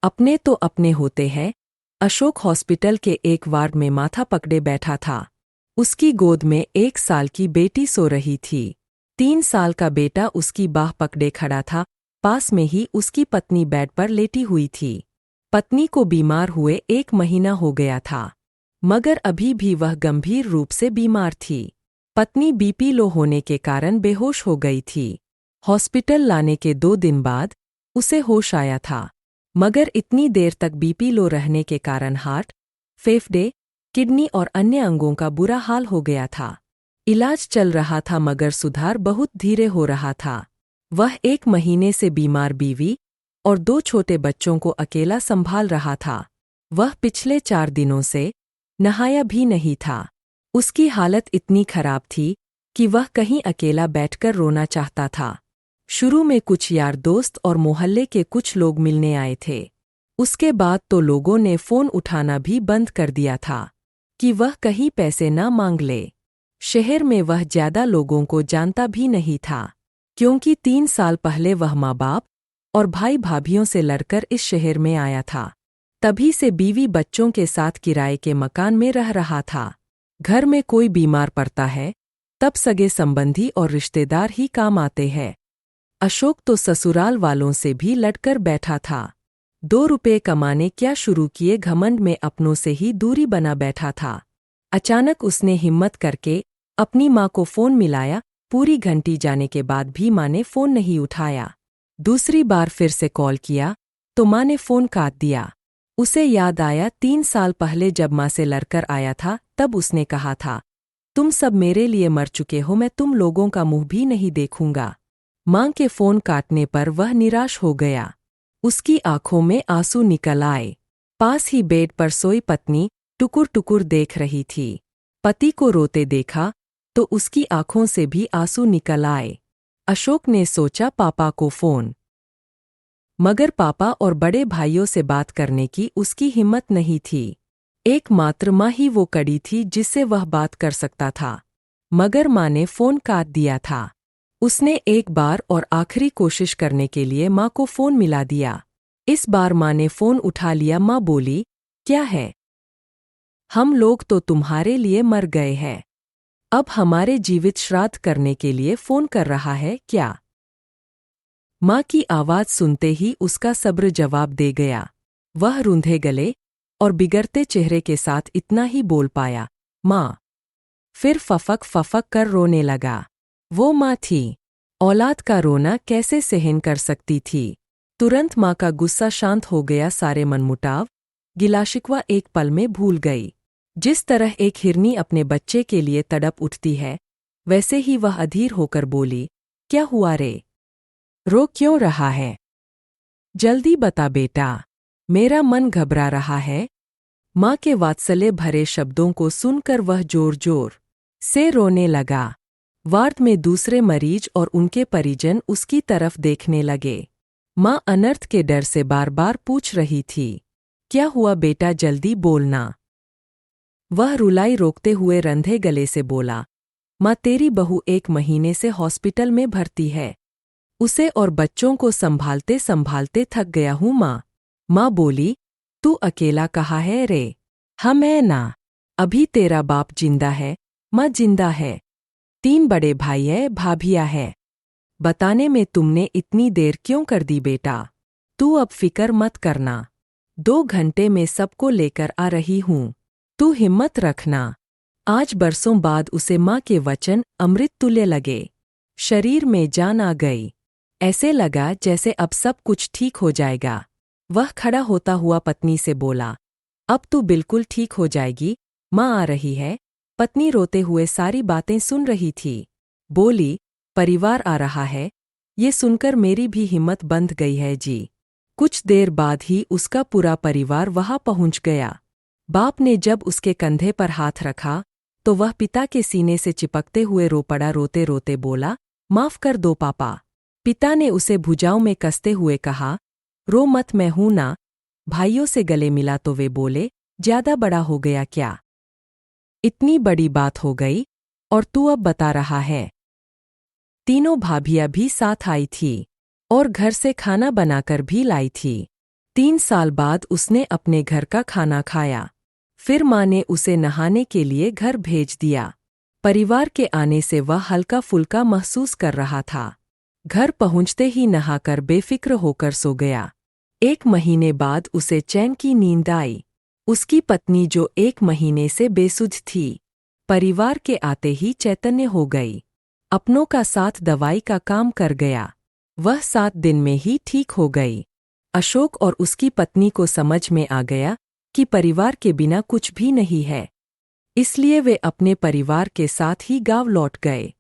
अपने तो अपने होते हैं। अशोक हॉस्पिटल के एक वार्ड में माथा पकड़े बैठा था। उसकी गोद में 1 साल की बेटी सो रही थी। 3 साल का बेटा उसकी बाह पकड़े खड़ा था। पास में ही उसकी पत्नी बेड पर लेटी हुई थी। पत्नी को बीमार हुए 1 महीना हो गया था, मगर अभी भी वह गंभीर रूप से बीमार थी। पत्नी बीपी लो होने के कारण बेहोश हो गई थी। हॉस्पिटल लाने के 2 दिन बाद उसे होश आया था, मगर इतनी देर तक बीपी लो रहने के कारण हार्ट, फेफड़े, किडनी और अन्य अंगों का बुरा हाल हो गया था। इलाज चल रहा था मगर सुधार बहुत धीरे हो रहा था। वह 1 महीने से बीमार बीवी और 2 छोटे बच्चों को अकेला संभाल रहा था। वह पिछले 4 दिनों से नहाया भी नहीं था। उसकी हालत इतनी खराब थी कि वह कहीं अकेला बैठकर रोना चाहता था। शुरू में कुछ यार दोस्त और मोहल्ले के कुछ लोग मिलने आए थे। उसके बाद तो लोगों ने फ़ोन उठाना भी बंद कर दिया था कि वह कहीं पैसे न मांग ले। शहर में वह ज़्यादा लोगों को जानता भी नहीं था, क्योंकि 3 साल पहले वह माँ बाप और भाई भाभियों से लड़कर इस शहर में आया था। तभी से बीवी बच्चों के साथ किराए के मकान में रह रहा था। घर में कोई बीमार पड़ता है तब सगे संबंधी और रिश्तेदार ही काम आते हैं। अशोक तो ससुराल वालों से भी लड़कर बैठा था। 2 रुपये कमाने क्या शुरू किए घमंड में अपनों से ही दूरी बना बैठा था। अचानक उसने हिम्मत करके अपनी माँ को फ़ोन मिलाया। पूरी घंटी जाने के बाद भी माँ ने फ़ोन नहीं उठाया। दूसरी बार फिर से कॉल किया तो माँ ने फ़ोन काट दिया। उसे याद आया 3 साल पहले जब माँ से लड़कर आया था, तब उसने कहा था, तुम सब मेरे लिए मर चुके हो, मैं तुम लोगों का मुंह भी नहीं देखूंगा। माँ के फ़ोन काटने पर वह निराश हो गया। उसकी आंखों में आंसू निकल आए। पास ही बेड पर सोई पत्नी टुकुर टुकुर देख रही थी। पति को रोते देखा तो उसकी आंखों से भी आंसू निकल आए। अशोक ने सोचा पापा को फ़ोन, मगर पापा और बड़े भाइयों से बात करने की उसकी हिम्मत नहीं थी। एकमात्र माँ ही वो कड़ी थी जिससे वह बात कर सकता था, मगर माँ ने फ़ोन काट दिया था। उसने एक बार और आखिरी कोशिश करने के लिए माँ को फ़ोन मिला दिया। इस बार माँ ने फ़ोन उठा लिया। माँ बोली, क्या है? हम लोग तो तुम्हारे लिए मर गए हैं। अब हमारे जीवित श्राद्ध करने के लिए फ़ोन कर रहा है क्या? माँ की आवाज़ सुनते ही उसका सब्र जवाब दे गया। वह रूंधे गले और बिगड़ते चेहरे के साथ इतना ही बोल पाया, माँ। फिर फफक फफक कर रोने लगा। वो माँ थी, औलाद का रोना कैसे सहन कर सकती थी। तुरंत माँ का गुस्सा शांत हो गया। सारे मनमुटाव, गिलाशिकवा एक पल में भूल गई। जिस तरह एक हिरनी अपने बच्चे के लिए तड़प उठती है, वैसे ही वह अधीर होकर बोली, क्या हुआ रे? रो क्यों रहा है? जल्दी बता बेटा, मेरा मन घबरा रहा है। माँ के वात्सल्य भरे शब्दों को सुनकर वह जोर जोर से रोने लगा। वार्ड में दूसरे मरीज और उनके परिजन उसकी तरफ देखने लगे। माँ अनर्थ के डर से बार बार पूछ रही थी, क्या हुआ बेटा, जल्दी बोलना। वह रुलाई रोकते हुए रंधे गले से बोला, माँ तेरी बहू 1 महीने से हॉस्पिटल में भर्ती है। उसे और बच्चों को संभालते संभालते थक गया हूँ माँ। माँ बोली, तू अकेला कहाँ है रे? हम है ना, अभी तेरा बाप जिंदा है, माँ जिंदा है। 3 बड़े भाई है, भाभियाँ है। बताने में तुमने इतनी देर क्यों कर दी बेटा? तू अब फिक्र मत करना, 2 घंटे में सबको लेकर आ रही हूँ। तू हिम्मत रखना। आज बरसों बाद उसे माँ के वचन अमृत तुल्य लगे। शरीर में जान आ गई। ऐसे लगा जैसे अब सब कुछ ठीक हो जाएगा। वह खड़ा होता हुआ पत्नी से बोला, अब तू बिल्कुल ठीक हो जाएगी, माँ आ रही है। पत्नी रोते हुए सारी बातें सुन रही थी। बोली, परिवार आ रहा है, ये सुनकर मेरी भी हिम्मत बंध गई है जी। कुछ देर बाद ही उसका पूरा परिवार वहां पहुंच गया। बाप ने जब उसके कंधे पर हाथ रखा तो वह पिता के सीने से चिपकते हुए रो पड़ा। रोते रोते बोला, माफ कर दो पापा। पिता ने उसे भुजाओं में कसते हुए कहा, रो मत, मैं हूं ना। भाइयों से गले मिला तो वे बोले, ज्यादा बड़ा हो गया क्या? इतनी बड़ी बात हो गई और तू अब बता रहा है? तीनों भाभियां भी साथ आई थी और घर से खाना बनाकर भी लाई थी। 3 साल बाद उसने अपने घर का खाना खाया। फिर माँ ने उसे नहाने के लिए घर भेज दिया। परिवार के आने से वह हल्का फुल्का महसूस कर रहा था। घर पहुंचते ही नहाकर बेफिक्र होकर सो गया। 1 महीने बाद उसे चैन की नींद आई। उसकी पत्नी जो 1 महीने से बेसुध थी, परिवार के आते ही चैतन्य हो गई। अपनों का साथ दवाई का काम कर गया। वह 7 दिन में ही ठीक हो गई। अशोक और उसकी पत्नी को समझ में आ गया कि परिवार के बिना कुछ भी नहीं है। इसलिए वे अपने परिवार के साथ ही गाँव लौट गए।